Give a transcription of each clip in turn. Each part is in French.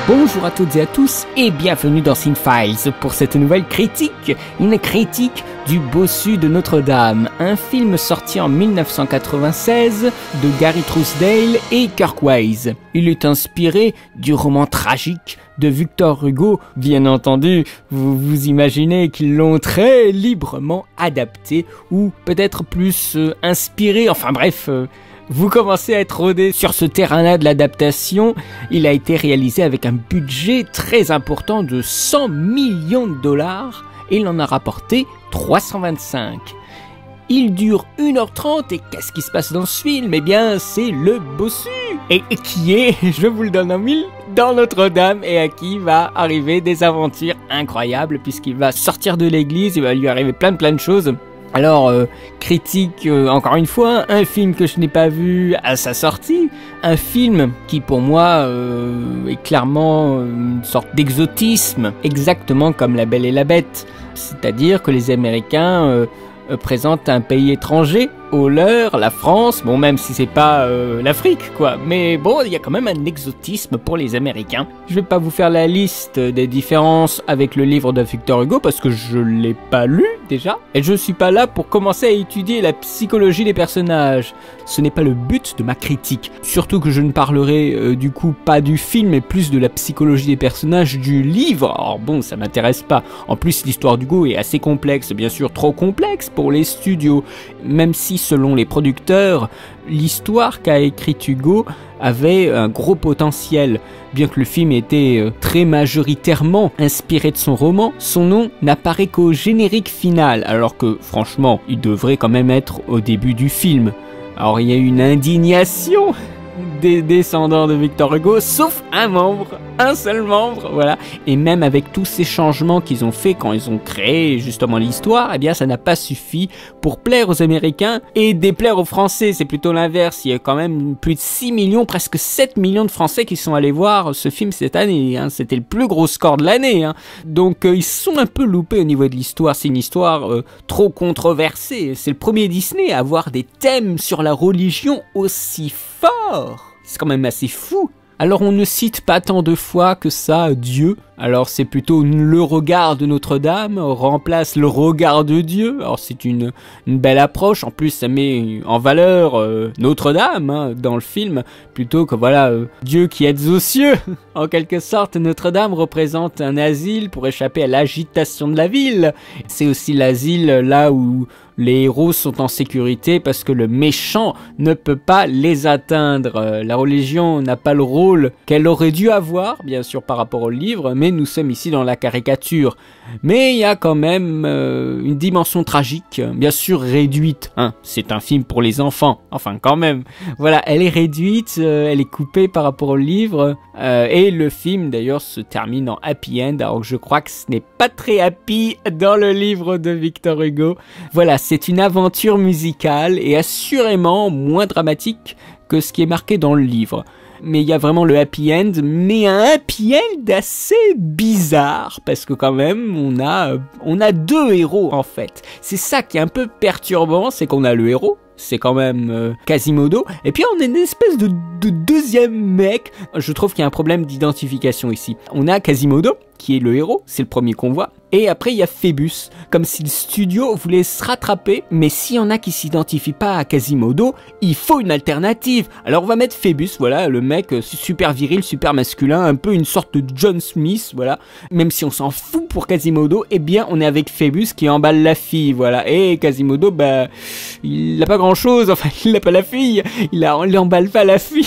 Bonjour à toutes et à tous et bienvenue dans Cinefiles pour cette nouvelle critique, une critique du Bossu de Notre-Dame, un film sorti en 1996 de Gary Trousdale et Kirk Wise. Il est inspiré du roman tragique de Victor Hugo. Bien entendu, vous imaginez qu'ils l'ont très librement adapté ou peut-être plus inspiré, enfin bref... Vous commencez à être rodé sur ce terrain-là de l'adaptation. Il a été réalisé avec un budget très important de 100 millions de dollars et il en a rapporté 325. Il dure 1h30 et qu'est-ce qui se passe dans ce film? Eh bien, c'est le Bossu. Et qui est, je vous le donne en mille, dans Notre-Dame et à qui va arriver des aventures incroyables puisqu'il va sortir de l'église, il va lui arriver plein de choses. Alors, critique, encore une fois, un film que je n'ai pas vu à sa sortie, un film qui pour moi est clairement une sorte d'exotisme, exactement comme La Belle et la Bête, c'est-à-dire que les Américains présentent un pays étranger au leur, la France, bon même si c'est pas l'Afrique quoi, mais bon il y a quand même un exotisme pour les Américains. Je vais pas vous faire la liste des différences avec le livre de Victor Hugo parce que je l'ai pas lu déjà, et je suis pas là pour commencer à étudier la psychologie des personnages. Ce n'est pas le but de ma critique, surtout que je ne parlerai du coup pas du film mais plus de la psychologie des personnages du livre. Alors bon ça m'intéresse pas, en plus l'histoire d'Hugo est assez complexe, bien sûr trop complexe pour les studios, même si selon les producteurs, l'histoire qu'a écrite Hugo avait un gros potentiel. Bien que le film était très majoritairement inspiré de son roman, son nom n'apparaît qu'au générique final, alors que franchement, il devrait quand même être au début du film. Alors il y a eu une indignation des descendants de Victor Hugo, sauf un seul membre, voilà. Et même avec tous ces changements qu'ils ont fait quand ils ont créé justement l'histoire, eh bien ça n'a pas suffi pour plaire aux Américains et déplaire aux Français. C'est plutôt l'inverse. Il y a quand même plus de 6 millions, presque 7 millions de Français qui sont allés voir ce film cette année, hein. C'était le plus gros score de l'année, hein. Donc ils sont un peu loupés au niveau de l'histoire. C'est une histoire trop controversée. C'est le premier Disney à avoir des thèmes sur la religion aussi forts. C'est quand même assez fou. Alors on ne cite pas tant de fois que ça Dieu. Alors c'est plutôt le regard de Notre-Dame remplace le regard de Dieu. Alors c'est une belle approche. En plus ça met en valeur Notre-Dame hein, dans le film, plutôt que voilà Dieu qui est aux cieux. En quelque sorte, Notre-Dame représente un asile pour échapper à l'agitation de la ville. C'est aussi l'asile là où les héros sont en sécurité parce que le méchant ne peut pas les atteindre. La religion n'a pas le rôle qu'elle aurait dû avoir, bien sûr par rapport au livre, mais nous sommes ici dans la caricature. Mais il y a quand même une dimension tragique, bien sûr réduite. Hein, c'est un film pour les enfants, enfin quand même. Voilà, elle est réduite, elle est coupée par rapport au livre. Et le film d'ailleurs se termine en happy end, alors que je crois que ce n'est pas très happy dans le livre de Victor Hugo. Voilà, c'est une aventure musicale et assurément moins dramatique que ce qui est marqué dans le livre. Mais il y a vraiment le happy end, mais un happy end assez bizarre, parce que quand même, on a deux héros en fait. C'est ça qui est un peu perturbant, c'est qu'on a le héros, c'est quand même Quasimodo, et puis on a une espèce de deuxième mec. Je trouve qu'il y a un problème d'identification ici. On a Quasimodo, qui est le héros, c'est le premier qu'on voit, et après il y a Phébus, comme si le studio voulait se rattraper, mais s'il y en a qui s'identifient pas à Quasimodo, il faut une alternative. Alors on va mettre Phébus, voilà, le mec super viril, super masculin, un peu une sorte de John Smith, voilà. Même si on s'en fout pour Quasimodo, eh bien on est avec Phébus qui emballe la fille, voilà. Et Quasimodo, bah, il a pas grand chose, enfin il a pas la fille, il emballe pas la fille.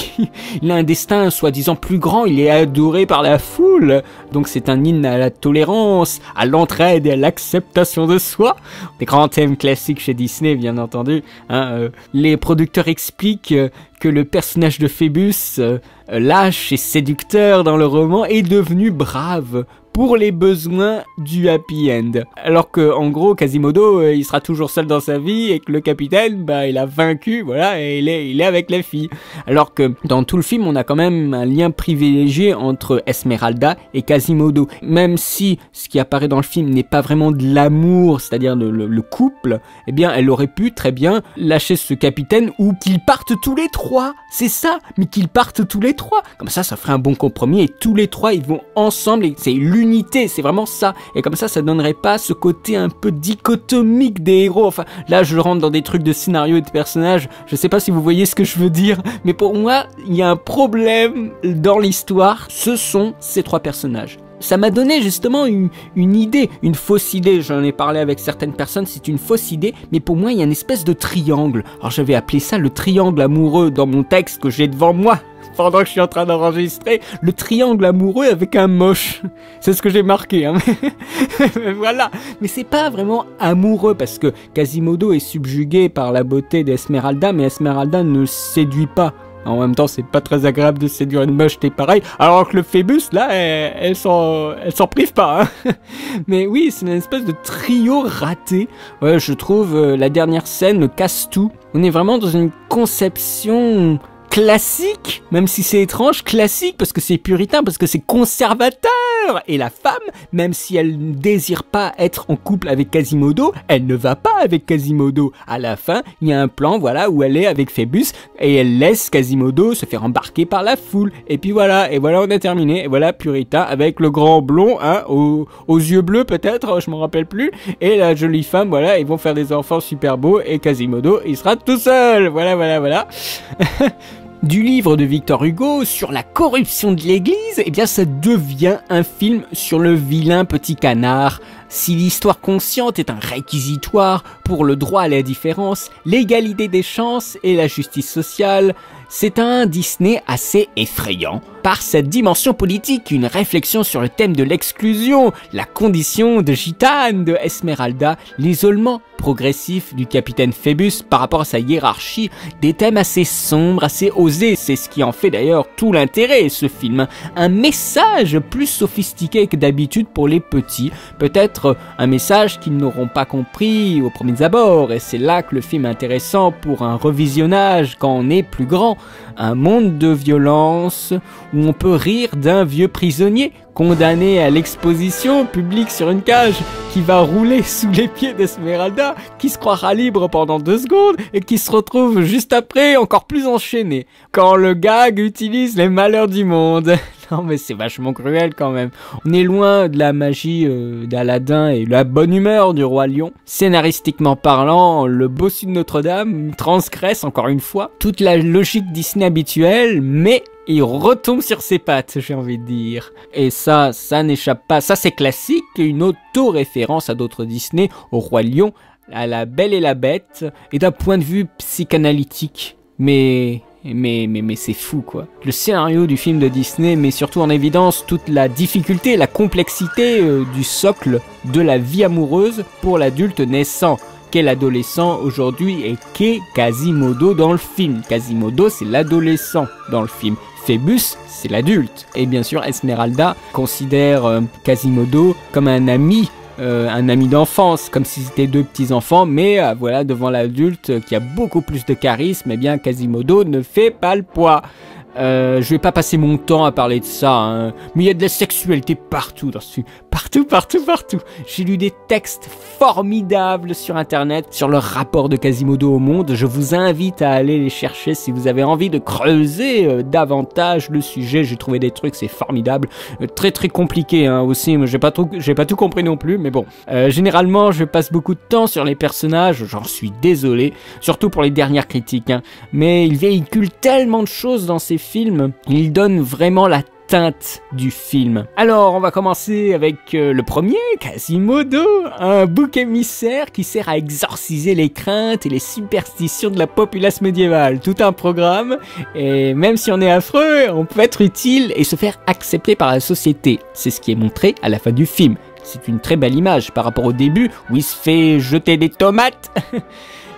Il a un destin soi-disant plus grand, il est adoré par la foule, donc c'est un hymne à la tolérance, à l'entraide et à l'acceptation de soi. Des grands thèmes classiques chez Disney, bien entendu. Hein, les producteurs expliquent que le personnage de Phébus, lâche et séducteur dans le roman, est devenu brave pour les besoins du happy end. Alors que, en gros, Quasimodo, il sera toujours seul dans sa vie et que le capitaine, bah, il a vaincu, voilà, et il est avec les filles. Alors que, dans tout le film, on a quand même un lien privilégié entre Esmeralda et Quasimodo. Même si ce qui apparaît dans le film n'est pas vraiment de l'amour, c'est-à-dire le couple, eh bien, elle aurait pu très bien lâcher ce capitaine ou qu'ils partent tous les trois. C'est ça, mais qu'ils partent tous les trois. Comme ça ferait un bon compromis et tous les trois, ils vont ensemble et c'est l'unité, c'est vraiment ça. Et comme ça donnerait pas ce côté un peu dichotomique des héros. Enfin, là, je rentre dans des trucs de scénario et de personnages. Je sais pas si vous voyez ce que je veux dire, mais pour moi, il y a un problème dans l'histoire. Ce sont ces trois personnages. Ça m'a donné justement une idée, une fausse idée, j'en ai parlé avec certaines personnes, c'est une fausse idée, mais pour moi il y a une espèce de triangle. Alors j'avais appelé ça le triangle amoureux dans mon texte que j'ai devant moi, pendant que je suis en train d'enregistrer, le triangle amoureux avec un moche. C'est ce que j'ai marqué, hein. Voilà, mais c'est pas vraiment amoureux, parce que Quasimodo est subjugué par la beauté d'Esmeralda, mais Esmeralda ne séduit pas. En même temps, c'est pas très agréable de séduire une mocheté pareil, alors que le Phébus, là, elle s'en prive pas, hein. Mais oui, c'est une espèce de trio raté. Ouais, je trouve, la dernière scène casse tout. On est vraiment dans une conception classique, même si c'est étrange, classique, parce que c'est puritain, parce que c'est conservateur. Et la femme, même si elle ne désire pas être en couple avec Quasimodo, elle ne va pas avec Quasimodo. À la fin, il y a un plan, voilà, où elle est avec Phébus, et elle laisse Quasimodo se faire embarquer par la foule. Et puis voilà, on a terminé. Et voilà, puritain, avec le grand blond, hein, aux yeux bleus peut-être, je m'en rappelle plus, et la jolie femme, voilà, ils vont faire des enfants super beaux, et Quasimodo, il sera tout seul. Voilà. Du livre de Victor Hugo sur la corruption de l'Église, eh bien ça devient un film sur le vilain petit canard. Si l'histoire consciente est un réquisitoire pour le droit à la différence, l'égalité des chances et la justice sociale, c'est un Disney assez effrayant. Par cette dimension politique, une réflexion sur le thème de l'exclusion, la condition de gitane de Esmeralda, l'isolement progressif du capitaine Phébus par rapport à sa hiérarchie, des thèmes assez sombres, assez osés, c'est ce qui en fait d'ailleurs tout l'intérêt ce film. Un message plus sophistiqué que d'habitude pour les petits, peut-être un message qu'ils n'auront pas compris au premier abord, et c'est là que le film est intéressant pour un revisionnage quand on est plus grand. Un monde de violence où on peut rire d'un vieux prisonnier condamné à l'exposition publique sur une cage qui va rouler sous les pieds d'Esmeralda, qui se croira libre pendant 2 secondes et qui se retrouve juste après encore plus enchaîné quand le gag utilise les malheurs du monde. Non mais c'est vachement cruel quand même. On est loin de la magie d'Aladin et la bonne humeur du Roi Lion. Scénaristiquement parlant, le bossu de Notre-Dame transgresse encore une fois toute la logique Disney habituelle, mais il retombe sur ses pattes, j'ai envie de dire. Et ça n'échappe pas. Ça c'est classique, une auto-référence à d'autres Disney, au Roi Lion, à La Belle et la Bête, et d'un point de vue psychanalytique. Mais c'est fou quoi. Le scénario du film de Disney met surtout en évidence toute la difficulté, la complexité du socle de la vie amoureuse pour l'adulte naissant. Qu'est l'adolescent aujourd'hui et qu'est Quasimodo dans le film. Quasimodo c'est l'adolescent dans le film. Phébus, c'est l'adulte. Et bien sûr, Esmeralda considère Quasimodo comme un ami d'enfance, comme si c'était 2 petits-enfants, mais voilà, devant l'adulte qui a beaucoup plus de charisme, eh bien Quasimodo ne fait pas le poids. Je vais pas passer mon temps à parler de ça, hein. Mais il y a de la sexualité partout dans ce film. Partout. J'ai lu des textes formidables sur internet sur le rapport de Quasimodo au monde. Je vous invite à aller les chercher si vous avez envie de creuser davantage le sujet. J'ai trouvé des trucs, c'est formidable. Très compliqué hein, aussi. J'ai pas tout compris non plus, mais bon. Généralement, je passe beaucoup de temps sur les personnages. J'en suis désolé, surtout pour les dernières critiques. Hein. Mais il véhicule tellement de choses dans ces films. Il donne vraiment la teinte du film. Alors, on va commencer avec le premier, Quasimodo, un bouc émissaire qui sert à exorciser les craintes et les superstitions de la populace médiévale. Tout un programme, et même si on est affreux, on peut être utile et se faire accepter par la société. C'est ce qui est montré à la fin du film. C'est une très belle image par rapport au début où il se fait jeter des tomates.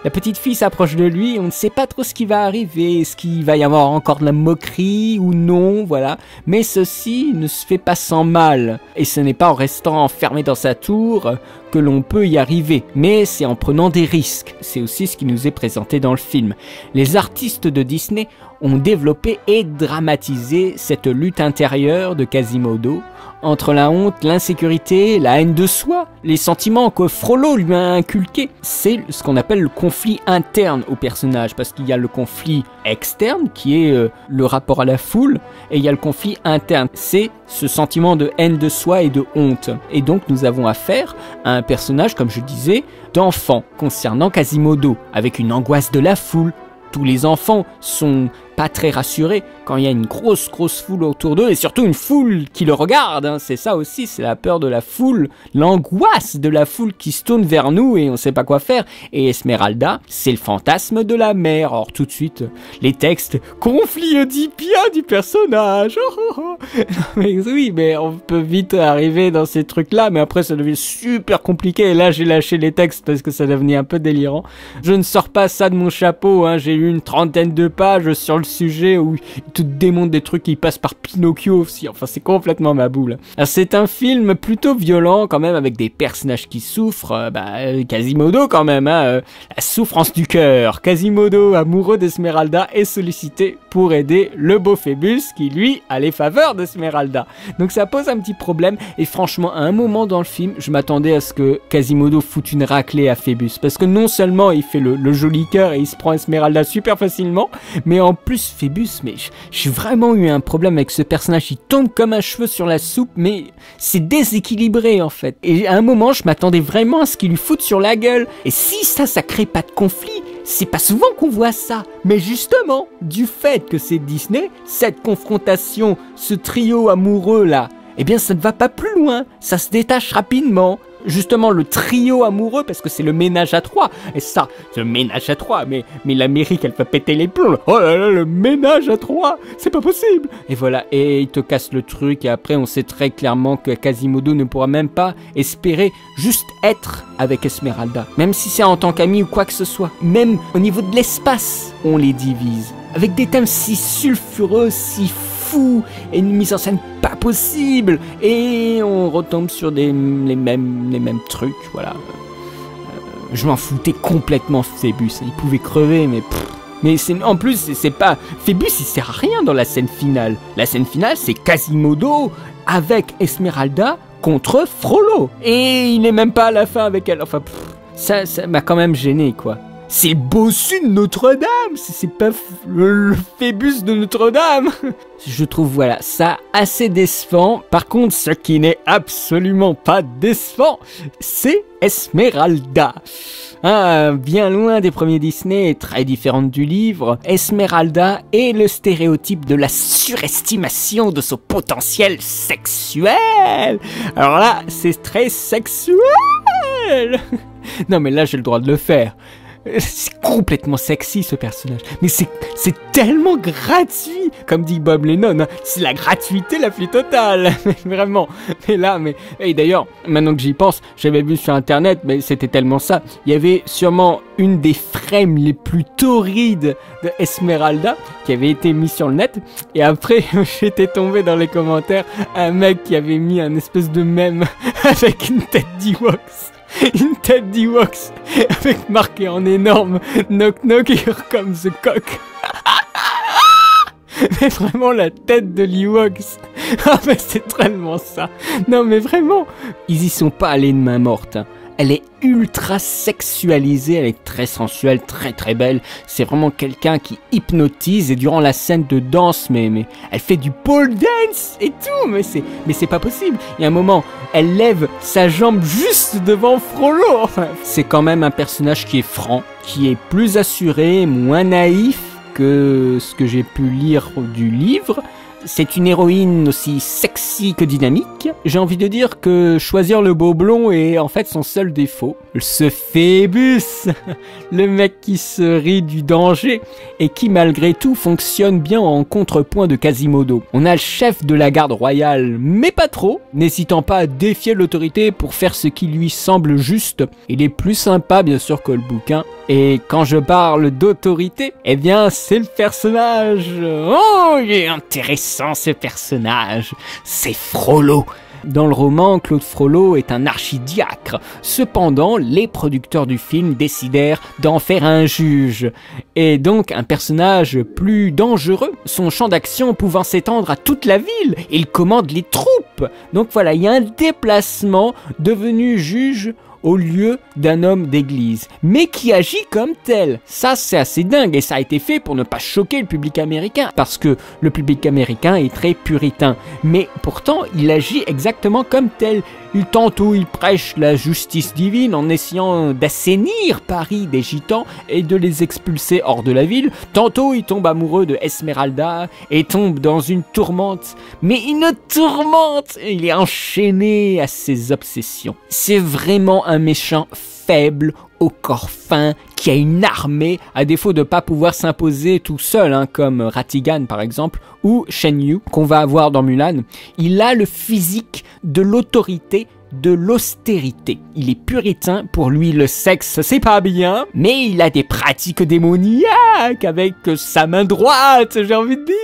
La petite fille s'approche de lui, on ne sait pas trop ce qui va arriver, est-ce qu'il va y avoir encore de la moquerie ou non, voilà. Mais ceci ne se fait pas sans mal, et ce n'est pas en restant enfermé dans sa tour que l'on peut y arriver, mais c'est en prenant des risques. C'est aussi ce qui nous est présenté dans le film. Les artistes de Disney ont développé et dramatisé cette lutte intérieure de Quasimodo entre la honte, l'insécurité, la haine de soi, les sentiments que Frollo lui a inculqués. C'est ce qu'on appelle le conflit interne au personnage, parce qu'il y a le conflit externe qui est le rapport à la foule, et il y a le conflit interne, c'est ce sentiment de haine de soi et de honte. Et donc nous avons affaire à un personnage, comme je disais, d'enfant concernant Quasimodo, avec une angoisse de la foule. Tous les enfants sont pas très rassurés quand il y a une grosse foule autour d'eux, et surtout une foule qui le regarde, hein. C'est ça aussi, c'est la peur de la foule, l'angoisse de la foule qui se tourne vers nous et on sait pas quoi faire. Et Esmeralda, c'est le fantasme de la mère. Alors tout de suite, les textes, conflit oedipien du personnage. Mais oui, mais on peut vite arriver dans ces trucs-là, mais après ça devient super compliqué, et là j'ai lâché les textes parce que ça devenait un peu délirant. Je ne sors pas ça de mon chapeau, hein. J'ai eu une 30aine de pages sur le sujet où il te démontre des trucs qui passent par Pinocchio aussi, enfin c'est complètement ma boule. Alors, c'est un film plutôt violent quand même, avec des personnages qui souffrent, Quasimodo quand même, hein, la souffrance du cœur. Quasimodo, amoureux d'Esmeralda, est sollicité pour aider le beau Phébus qui lui a les faveurs d'Esmeralda. Donc ça pose un petit problème, et franchement à un moment dans le film je m'attendais à ce que Quasimodo foute une raclée à Phébus, parce que non seulement il fait le joli cœur et il se prend Esmeralda super facilement, mais en plus Phébus, mais j'ai vraiment eu un problème avec ce personnage, il tombe comme un cheveu sur la soupe, mais c'est déséquilibré en fait. Et à un moment je m'attendais vraiment à ce qu'il lui foute sur la gueule, et si ça crée pas de conflit, c'est pas souvent qu'on voit ça. Mais justement, du fait que c'est Disney, cette confrontation, ce trio amoureux là, eh bien ça ne va pas plus loin, ça se détache rapidement. Justement le trio amoureux, parce que c'est le ménage à trois, et ça, le ménage à trois, mais l'Amérique elle va péter les plombs, oh là là, le ménage à trois, c'est pas possible. Et voilà, et il te casse le truc, et après on sait très clairement que Quasimodo ne pourra même pas espérer juste être avec Esmeralda, même si c'est en tant qu'ami ou quoi que ce soit. Même au niveau de l'espace, on les divise, avec des thèmes si sulfureux, si fou, et une mise en scène pas possible, et on retombe sur les mêmes trucs, voilà. Je m'en foutais complètement Phébus, il pouvait crever, mais en plus c'est pas Phébus, il sert à rien dans la scène finale. La scène finale c'est Quasimodo avec Esmeralda contre Frollo, et il n'est même pas à la fin avec elle. Enfin ça m'a quand même gêné quoi. C'est le bossu de Notre-Dame, c'est pas le Phébus de Notre-Dame. Je trouve voilà ça assez décevant. Par contre, ce qui n'est absolument pas décevant, c'est Esmeralda. Bien loin des premiers Disney et très différente du livre, Esmeralda est le stéréotype de la surestimation de son potentiel sexuel. Alors là, c'est très sexuel. Non mais là j'ai le droit de le faire. C'est complètement sexy ce personnage, mais c'est tellement gratuit, comme dit Bob Lennon, hein. C'est la gratuité la plus totale, mais vraiment. Et d'ailleurs, maintenant que j'y pense, j'avais vu sur internet, mais c'était tellement ça. Il y avait sûrement une des frames les plus torrides de Esmeralda qui avait été mis sur le net, et après j'étais tombé dans les commentaires un mec qui avait mis un espèce de mème avec une tête d'Ewoks. Une tête d'Ewoks avec marqué en énorme knock knock here comes the cock. Mais vraiment la tête de l'Ewoks. Ah mais c'est tellement ça. Non mais vraiment, ils y sont pas allés de main morte, hein. Elle est ultra sexualisée, elle est très sensuelle, très très belle. C'est vraiment quelqu'un qui hypnotise, et durant la scène de danse, mais elle fait du pole dance et tout, mais c'est pas possible. Il y a un moment, elle lève sa jambe juste devant Frollo. Enfin, c'est quand même un personnage qui est franc, qui est plus assuré, moins naïf que ce que j'ai pu lire du livre. C'est une héroïne aussi sexy que dynamique. J'ai envie de dire que choisir le beau blond est en fait son seul défaut. Ce Phébus, le mec qui se rit du danger et qui malgré tout fonctionne bien en contrepoint de Quasimodo. On a le chef de la garde royale, mais pas trop, n'hésitant pas à défier l'autorité pour faire ce qui lui semble juste. Il est plus sympa bien sûr que le bouquin, Et quand je parle d'autorité, eh bien c'est le personnage. Oh, il est intéressant ce personnage. C'est Frollo. Dans le roman, Claude Frollo est un archidiacre. Cependant, les producteurs du film décidèrent d'en faire un juge. Et donc un personnage plus dangereux, son champ d'action pouvant s'étendre à toute la ville. Il commande les troupes. Donc voilà, il y a un déplacement devenu juge au lieu d'un homme d'église, mais qui agit comme tel. Ça, c'est assez dingue, et ça a été fait pour ne pas choquer le public américain, parce que le public américain est très puritain. Mais pourtant, il agit exactement comme tel. Tantôt, il prêche la justice divine en essayant d'assainir Paris des gitans et de les expulser hors de la ville. Tantôt, il tombe amoureux de Esmeralda et tombe dans une tourmente. Mais une tourmente! Il est enchaîné à ses obsessions. C'est vraiment un méchant faible, au corps fin, qui a une armée, à défaut de ne pas pouvoir s'imposer tout seul, comme Ratigan par exemple, ou Shen Yu, qu'on va avoir dans Mulan. Il a le physique de l'autorité, de l'austérité. Il est puritain, pour lui le sexe c'est pas bien, mais il a des pratiques démoniaques avec sa main droite, j'ai envie de dire.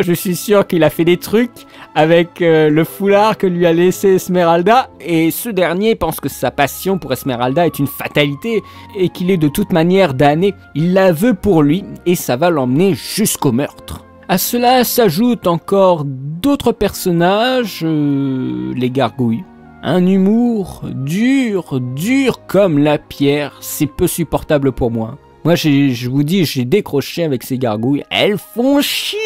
Je suis sûr qu'il a fait des trucs avec le foulard que lui a laissé Esmeralda, et ce dernier pense que sa passion pour Esmeralda est une fatalité et qu'il est de toute manière damné. Il la veut pour lui et ça va l'emmener jusqu'au meurtre. À cela s'ajoutent encore d'autres personnages, les gargouilles. Un humour dur comme la pierre, c'est peu supportable pour moi. Moi, je vous dis, j'ai décroché avec ces gargouilles, elles font chier.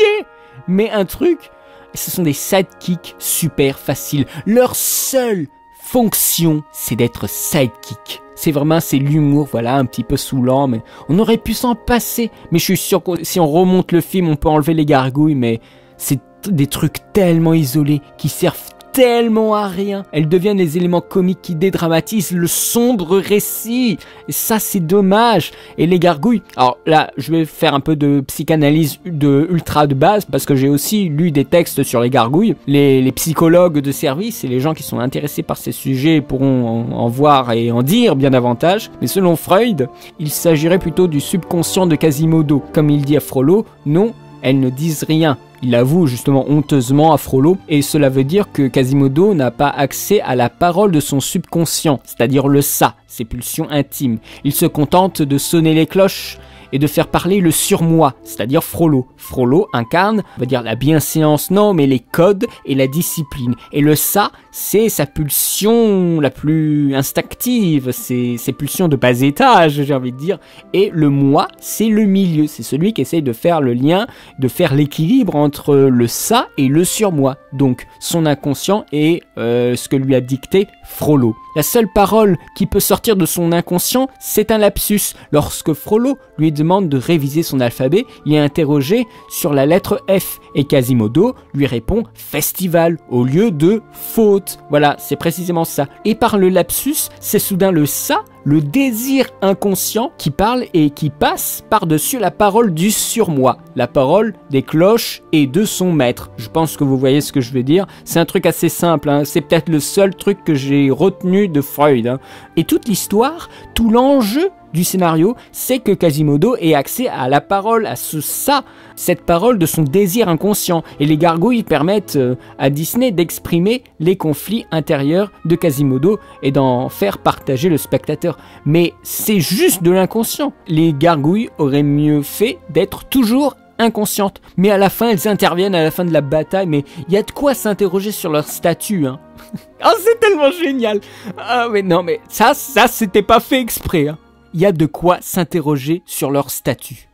Mais un truc, ce sont des sidekicks super faciles. Leur seule fonction, c'est d'être sidekick. C'est l'humour, voilà, un petit peu saoulant, mais on aurait pu s'en passer. Mais je suis sûr que si on remonte le film, on peut enlever les gargouilles, mais c'est des trucs tellement isolés qui servent tellement à rien. Elles deviennent les éléments comiques qui dédramatisent le sombre récit. Et ça, c'est dommage. Et les gargouilles, alors là, je vais faire un peu de psychanalyse ultra de base, parce que j'ai aussi lu des textes sur les gargouilles. Les psychologues de service et les gens qui sont intéressés par ces sujets pourront en voir et en dire bien davantage. Mais selon Freud, il s'agirait plutôt du subconscient de Quasimodo. Comme il dit à Frollo, non, elles ne disent rien. Il avoue justement honteusement à Frollo, et cela veut dire que Quasimodo n'a pas accès à la parole de son subconscient, c'est-à-dire le ça, ses pulsions intimes. Il se contente de sonner les cloches et de faire parler le surmoi, c'est-à-dire Frollo. Frollo incarne, on va dire la bienséance, non, mais les codes et la discipline. Et le ça, c'est sa pulsion la plus instinctive, c'est ses pulsions de bas étage, j'ai envie de dire. Et le moi, c'est le milieu, c'est celui qui essaye de faire le lien, de faire l'équilibre entre le ça et le surmoi. Donc, son inconscient est ce que lui a dicté Frollo. La seule parole qui peut sortir de son inconscient, c'est un lapsus. Lorsque Frollo lui demande de réviser son alphabet, il est interrogé sur la lettre F et Quasimodo lui répond festival au lieu de faute. Voilà, c'est précisément ça. Et par le lapsus, c'est soudain le ça, le désir inconscient qui parle et qui passe par-dessus la parole du surmoi, la parole des cloches et de son maître. Je pense que vous voyez ce que je veux dire. C'est un truc assez simple, c'est peut-être le seul truc que j'ai retenu de Freud. Et toute l'histoire, tout l'enjeu du scénario, c'est que Quasimodo ait accès à la parole, à ce ça, cette parole de son désir inconscient. Et les gargouilles permettent à Disney d'exprimer les conflits intérieurs de Quasimodo et d'en faire partager le spectateur. Mais c'est juste de l'inconscient. Les gargouilles auraient mieux fait d'être toujours inconscientes. Mais à la fin, elles interviennent à la fin de la bataille, mais il y a de quoi s'interroger sur leur statut. Oh, c'est tellement génial. Ah, mais non, mais ça c'était pas fait exprès. Il y a de quoi s'interroger sur leur statut.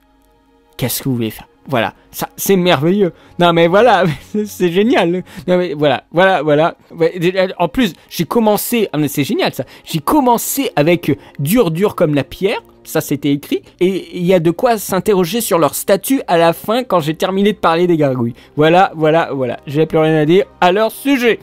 Qu'est-ce que vous voulez faire? Voilà, ça c'est merveilleux. Non mais voilà, c'est génial. Non mais voilà. En plus, j'ai commencé, mais c'est génial ça. J'ai commencé avec dur comme la pierre. Ça c'était écrit. Et il y a de quoi s'interroger sur leur statut à la fin quand j'ai terminé de parler des gargouilles. Voilà. J'ai plus rien à dire à leur sujet.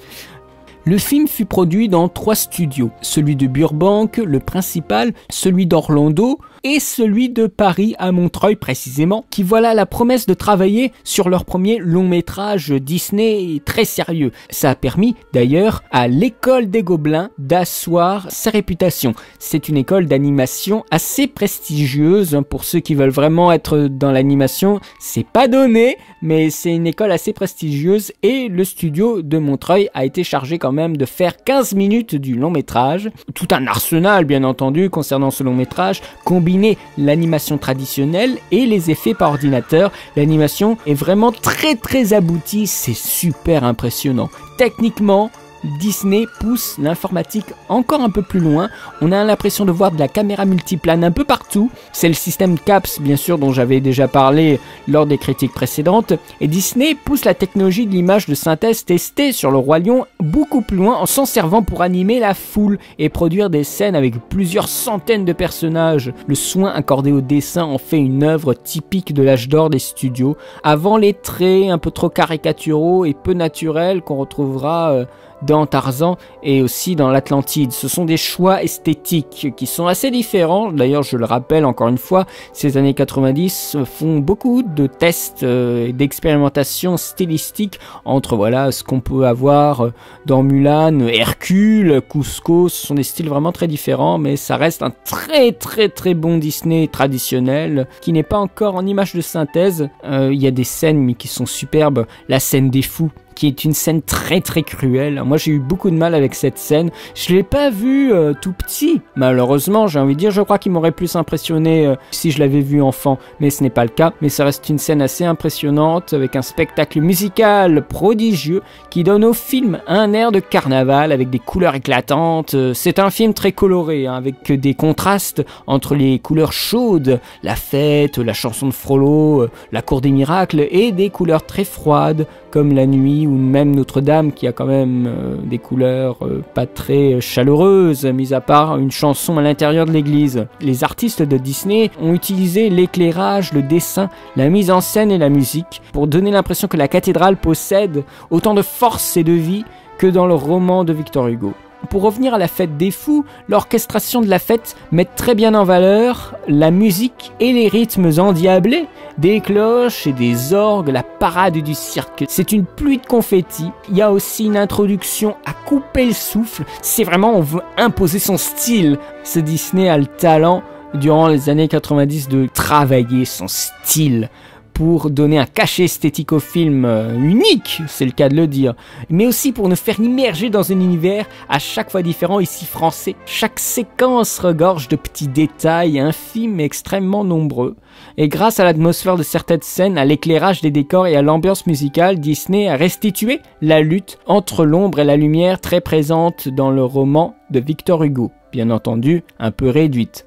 Le film fut produit dans 3 studios, celui de Burbank, le principal, celui d'Orlando et celui de Paris à Montreuil précisément, qui voilà la promesse de travailler sur leur premier long métrage Disney très sérieux. Ça a permis d'ailleurs à l'école des Gobelins d'asseoir sa réputation. C'est une école d'animation assez prestigieuse pour ceux qui veulent vraiment être dans l'animation. C'est pas donné, mais c'est une école assez prestigieuse et le studio de Montreuil a été chargé quand même de faire 15 minutes du long métrage. Tout un arsenal bien entendu concernant ce long métrage, combiner l'animation traditionnelle et les effets par ordinateur. L'animation est vraiment très aboutie, c'est super impressionnant. Techniquement, Disney pousse l'informatique encore un peu plus loin. On a l'impression de voir de la caméra multiplane un peu partout. C'est le système CAPS, bien sûr, dont j'avais déjà parlé lors des critiques précédentes. Et Disney pousse la technologie de l'image de synthèse testée sur le Roi Lion beaucoup plus loin en s'en servant pour animer la foule et produire des scènes avec plusieurs centaines de personnages. Le soin accordé au dessin en fait une œuvre typique de l'âge d'or des studios, avant les traits un peu trop caricaturaux et peu naturels qu'on retrouvera dans Tarzan et aussi dans l'Atlantide. Ce sont des choix esthétiques qui sont assez différents. D'ailleurs, je le rappelle encore une fois, ces années 90 font beaucoup de tests et d'expérimentations stylistiques entre voilà ce qu'on peut avoir dans Mulan, Hercule, Cusco. Ce sont des styles vraiment très différents, mais ça reste un très bon Disney traditionnel qui n'est pas encore en image de synthèse. Il y a des scènes mais qui sont superbes. La scène des fous, qui est une scène très cruelle. Moi j'ai eu beaucoup de mal avec cette scène. Je l'ai pas vue tout petit, malheureusement, j'ai envie de dire. Je crois qu'il m'aurait plus impressionné si je l'avais vu enfant, mais ce n'est pas le cas. Mais ça reste une scène assez impressionnante avec un spectacle musical prodigieux qui donne au film un air de carnaval avec des couleurs éclatantes. C'est un film très coloré, hein, avec des contrastes entre les couleurs chaudes, la fête, la chanson de Frollo, la cour des miracles, et des couleurs très froides comme la nuit ou même Notre-Dame qui a quand même des couleurs pas très chaleureuses, mis à part une chanson à l'intérieur de l'église. Les artistes de Disney ont utilisé l'éclairage, le dessin, la mise en scène et la musique pour donner l'impression que la cathédrale possède autant de force et de vie que dans le roman de Victor Hugo. Pour revenir à la fête des fous, l'orchestration de la fête met très bien en valeur la musique et les rythmes endiablés des cloches et des orgues, la parade du cirque. C'est une pluie de confettis. Il y a aussi une introduction à couper le souffle. C'est vraiment, on veut imposer son style. Ce Disney a le talent, durant les années 90, de travailler son style pour donner un cachet esthétique au film unique, c'est le cas de le dire, mais aussi pour nous faire immerger dans un univers à chaque fois différent, ici français. Chaque séquence regorge de petits détails infimes et extrêmement nombreux. Et grâce à l'atmosphère de certaines scènes, à l'éclairage des décors et à l'ambiance musicale, Disney a restitué la lutte entre l'ombre et la lumière très présente dans le roman de Victor Hugo, bien entendu un peu réduite.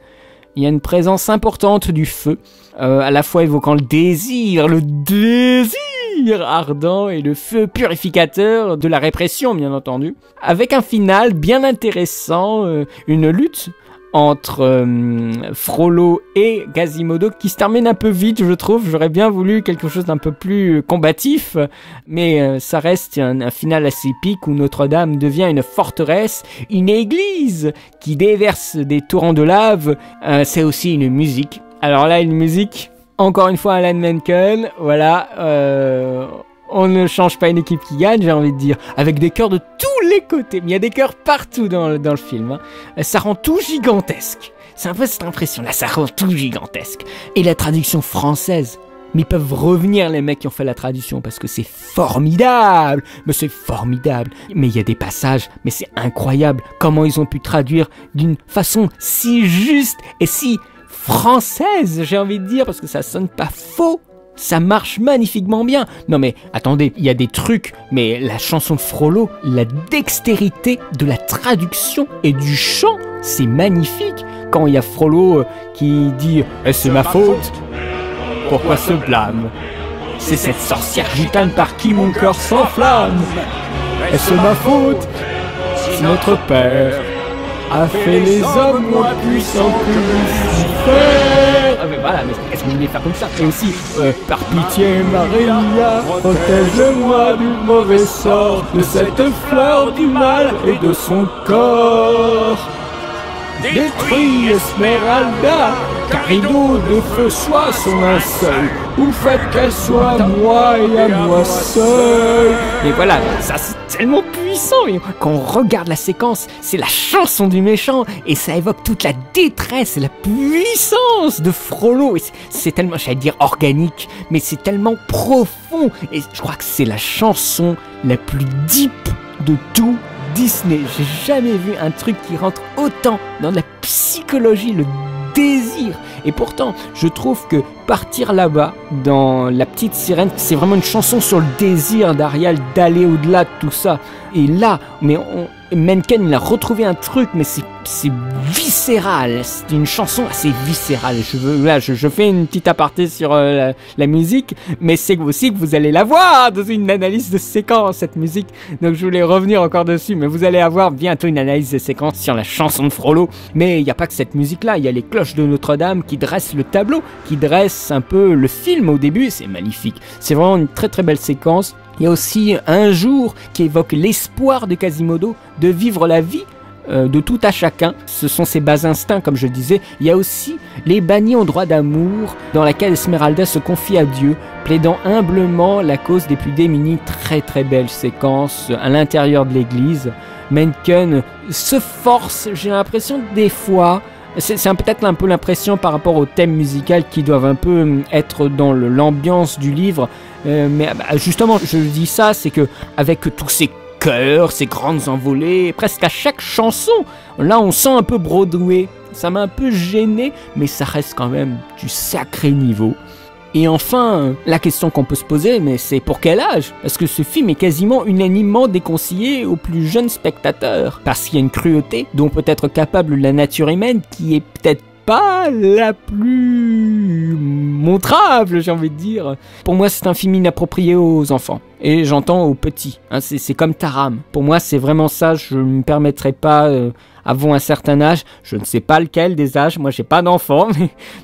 Il y a une présence importante du feu, à la fois évoquant le désir ardent et le feu purificateur de la répression, bien entendu, avec un final bien intéressant, une lutte entre Frollo et Quasimodo qui se termine un peu vite, je trouve. J'aurais bien voulu quelque chose d'un peu plus combatif, mais ça reste un final assez épique où Notre-Dame devient une forteresse, une église qui déverse des torrents de lave. C'est aussi une musique. Alors là, une musique, encore une fois Alan Menken, voilà, on ne change pas une équipe qui gagne, j'ai envie de dire, avec des chœurs de tous les côtés, mais il y a des chœurs partout dans le film, hein. Ça rend tout gigantesque, c'est un peu cette impression là, ça rend tout gigantesque. Et la traduction française, mais ils peuvent revenir les mecs qui ont fait la traduction parce que c'est formidable, mais c'est formidable. Mais il y a des passages, mais c'est incroyable comment ils ont pu traduire d'une façon si juste et si française, j'ai envie de dire, parce que ça sonne pas faux. Ça marche magnifiquement bien. Non mais attendez, il y a des trucs, mais la chanson de Frollo, la dextérité de la traduction et du chant, c'est magnifique. Quand il y a Frollo qui dit « Est-ce ma faute ? Pourquoi ce blâme ? C'est cette sorcière gitane par qui mon cœur s'enflamme. Est-ce ma faute ? Si notre père a fait les hommes moins puissants que Lucifer. » Ah mais voilà, mais est-ce aimé faire comme ça. Et aussi, par pitié Maria, protège-moi du mauvais sort, de cette fleur du mal et de son corps. Détruis Esmeralda, car rideau de feu soit son linceul, ou faites qu'elle soit à moi et à moi seul. Et voilà, ça c'est tellement puissant. Et quand on regarde la séquence, c'est la chanson du méchant, et ça évoque toute la détresse et la puissance de Frollo. Et c'est tellement, j'allais dire organique, mais c'est tellement profond. Et je crois que c'est la chanson la plus deep de tout Disney. J'ai jamais vu un truc qui rentre autant dans la psychologie, le désir. Et pourtant, je trouve que Partir là-bas, dans La Petite Sirène, c'est vraiment une chanson sur le désir d'Ariel d'aller au-delà de tout ça. Et là, Menken, il a retrouvé un truc, mais c'est viscéral. C'est une chanson assez viscérale. Je fais une petite aparté sur la musique, mais c'est aussi que vous allez la voir dans une analyse de séquence, cette musique. Donc je voulais revenir encore dessus, mais vous allez avoir bientôt une analyse de séquence sur la chanson de Frollo. Mais il n'y a pas que cette musique-là, il y a les cloches de Notre-Dame qui dressent le tableau, qui dressent un peu le film au début, c'est magnifique. C'est vraiment une très très belle séquence. Il y a aussi Un jour qui évoque l'espoir de Quasimodo de vivre la vie de tout à chacun. Ce sont ses bas instincts, comme je disais. Il y a aussi Les bannis ont droit d'amour, dans laquelle Esmeralda se confie à Dieu, plaidant humblement la cause des plus démunis. Très très belle séquence à l'intérieur de l'église. Menken se force, j'ai l'impression des fois. C'est peut-être un peu l'impression par rapport au thème musical qui doivent un peu être dans l'ambiance du livre. Mais justement, je dis ça, c'est que avec tous ces chœurs, ces grandes envolées, presque à chaque chanson, là on sent un peu Broadway. Ça m'a un peu gêné, mais ça reste quand même du sacré niveau. Et enfin, la question qu'on peut se poser, mais c'est pour quel âge? Parce que ce film est quasiment unanimement déconseillé aux plus jeunes spectateurs. Parce qu'il y a une cruauté dont peut être capable la nature humaine qui est peut-être pas la plus montrable, j'ai envie de dire. Pour moi, c'est un film inapproprié aux enfants. Et j'entends aux petits. Hein, c'est comme Taram. Pour moi, c'est vraiment ça. Je ne me permettrai pas, avant un certain âge, je ne sais pas lequel des âges, moi j'ai pas d'enfant,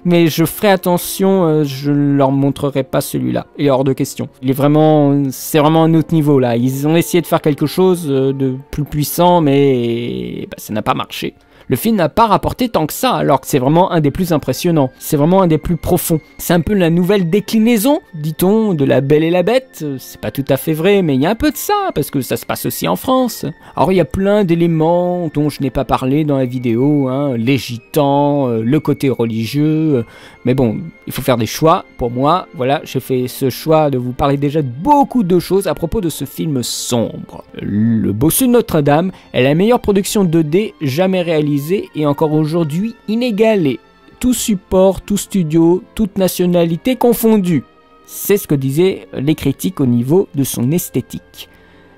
mais je ferai attention, je ne leur montrerai pas celui-là. Il est hors de question. C'est vraiment un autre niveau là. Ils ont essayé de faire quelque chose de plus puissant, mais ça n'a pas marché. Le film n'a pas rapporté tant que ça, alors que c'est vraiment un des plus impressionnants. C'est vraiment un des plus profonds. C'est un peu la nouvelle déclinaison, dit-on, de La Belle et la Bête. C'est pas tout à fait vrai, mais il y a un peu de ça, parce que ça se passe aussi en France. Alors il y a plein d'éléments dont je n'ai pas parlé dans la vidéo, hein, les gitans, le côté religieux, mais bon, il faut faire des choix. Pour moi, voilà, j'ai fait ce choix de vous parler déjà de beaucoup de choses à propos de ce film sombre. Le Bossu de Notre-Dame est la meilleure production 2D jamais réalisée et encore aujourd'hui inégalée. Tout support, tout studio, toute nationalité confondue. C'est ce que disaient les critiques au niveau de son esthétique.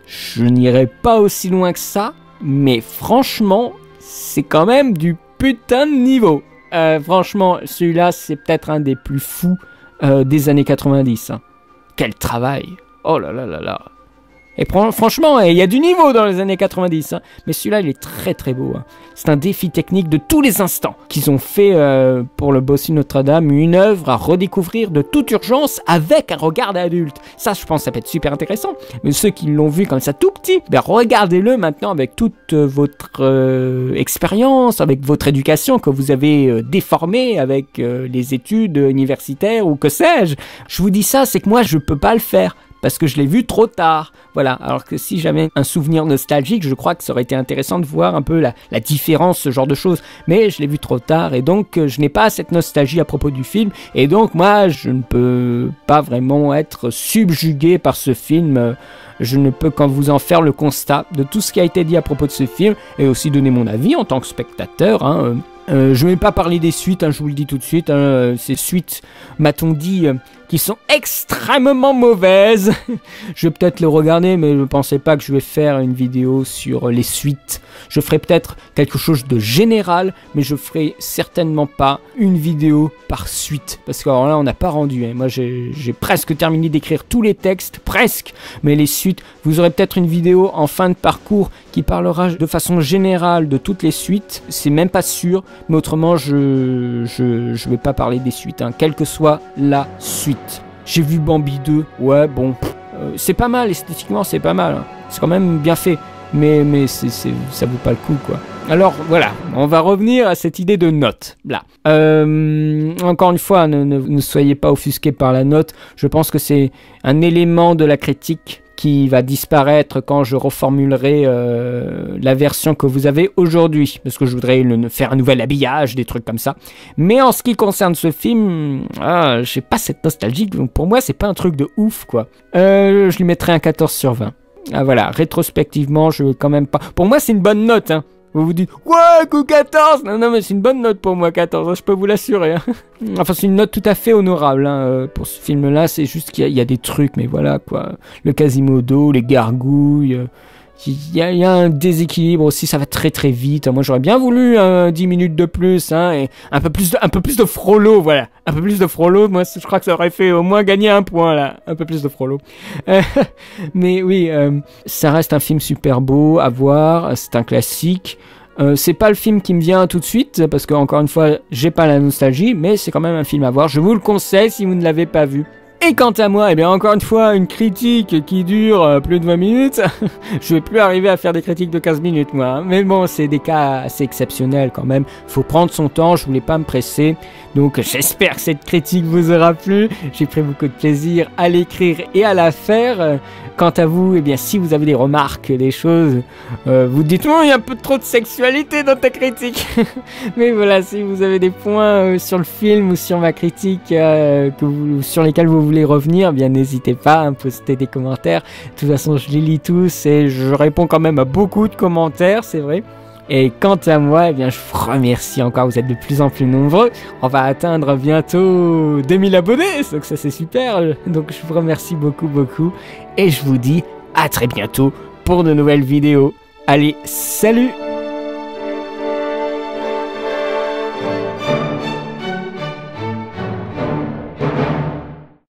Je n'irai pas aussi loin que ça, mais franchement, c'est quand même du putain de niveau. Franchement, celui-là, c'est peut-être un des plus fous des années 90. Hein. Quel travail! Oh là là là là! Et franchement, il y a du niveau dans les années 90, hein. Mais celui-là, il est très très beau. Hein. C'est un défi technique de tous les instants qu'ils ont fait pour le Bossu Notre-Dame, une œuvre à redécouvrir de toute urgence avec un regard d'adulte. Ça, je pense, ça peut être super intéressant. Mais ceux qui l'ont vu comme ça tout petit, regardez-le maintenant avec toute votre expérience, avec votre éducation que vous avez déformée avec les études universitaires ou que sais-je. Je vous dis ça, c'est que moi, je peux pas le faire. Parce que je l'ai vu trop tard. Voilà, alors que si j'avais un souvenir nostalgique, je crois que ça aurait été intéressant de voir un peu la différence, ce genre de choses. Mais je l'ai vu trop tard et donc je n'ai pas cette nostalgie à propos du film. Et donc moi, je ne peux pas vraiment être subjugué par ce film. Je ne peux qu'en vous en faire le constat de tout ce qui a été dit à propos de ce film et aussi donner mon avis en tant que spectateur. Hein. Je ne vais pas parler des suites, hein, je vous le dis tout de suite. Hein, ces suites, m'a-t-on dit, qui sont extrêmement mauvaises. Je vais peut-être le regarder, mais je ne pensais pas que je vais faire une vidéo sur les suites. Je ferai peut-être quelque chose de général, mais je ferai certainement pas une vidéo par suite. Parce que alors là, on n'a pas rendu. Hein. Moi, j'ai presque terminé d'écrire tous les textes, presque. Mais les suites, vous aurez peut-être une vidéo en fin de parcours qui parlera de façon générale de toutes les suites. C'est même pas sûr. mais autrement je vais pas parler des suites, hein, quelle que soit la suite. J'ai vu Bambi 2, ouais bon, c'est pas mal esthétiquement, c'est pas mal, hein. C'est quand même bien fait, mais ça vaut pas le coup quoi. Alors voilà, on va revenir à cette idée de note. Là, encore une fois, ne soyez pas offusqués par la note. Je pense que c'est un élément de la critique qui va disparaître quand je reformulerai la version que vous avez aujourd'hui, parce que je voudrais faire un nouvel habillage, des trucs comme ça. Mais en ce qui concerne ce film, j'ai pas cette nostalgie, donc pour moi c'est pas un truc de ouf quoi. Je lui mettrai un 14 sur 20. Ah voilà, rétrospectivement, je veux quand même pas... Pour moi c'est une bonne note, hein. Vous vous dites, ouais, coup 14! Non, mais c'est une bonne note pour moi, 14, je peux vous l'assurer. Hein. Enfin, c'est une note tout à fait honorable hein, pour ce film-là. C'est juste qu'il y a des trucs, mais voilà, quoi. Le Quasimodo, les gargouilles... Il y a un déséquilibre aussi, ça va très très vite. Moi j'aurais bien voulu 10 minutes de plus, hein, et un peu plus de Frollo, voilà. Un peu plus de Frollo, moi je crois que ça aurait fait au moins gagner un point là. Un peu plus de Frollo. Mais oui, ça reste un film super beau à voir, c'est un classique. C'est pas le film qui me vient tout de suite, parce que encore une fois, j'ai pas la nostalgie, mais c'est quand même un film à voir. Je vous le conseille si vous ne l'avez pas vu. Et quant à moi, eh bien encore une fois, une critique qui dure plus de 20 minutes. Je vais plus arriver à faire des critiques de 15 minutes, moi. Hein. Mais bon, c'est des cas assez exceptionnels quand même. Faut prendre son temps, je voulais pas me presser. Donc j'espère que cette critique vous aura plu. J'ai pris beaucoup de plaisir à l'écrire et à la faire. Quant à vous, eh bien si vous avez des remarques, des choses, vous dites « il y a un peu trop de sexualité dans ta critique ». Mais voilà, si vous avez des points sur le film ou sur ma critique sur lesquels vous voulez revenir, eh bien n'hésitez pas à poster des commentaires. De toute façon, je les lis tous et je réponds quand même à beaucoup de commentaires, c'est vrai. Et quant à moi, eh bien, je vous remercie encore, vous êtes de plus en plus nombreux. On va atteindre bientôt 2000 abonnés, donc ça c'est super. Donc je vous remercie beaucoup, beaucoup. Et je vous dis à très bientôt pour de nouvelles vidéos. Allez, salut!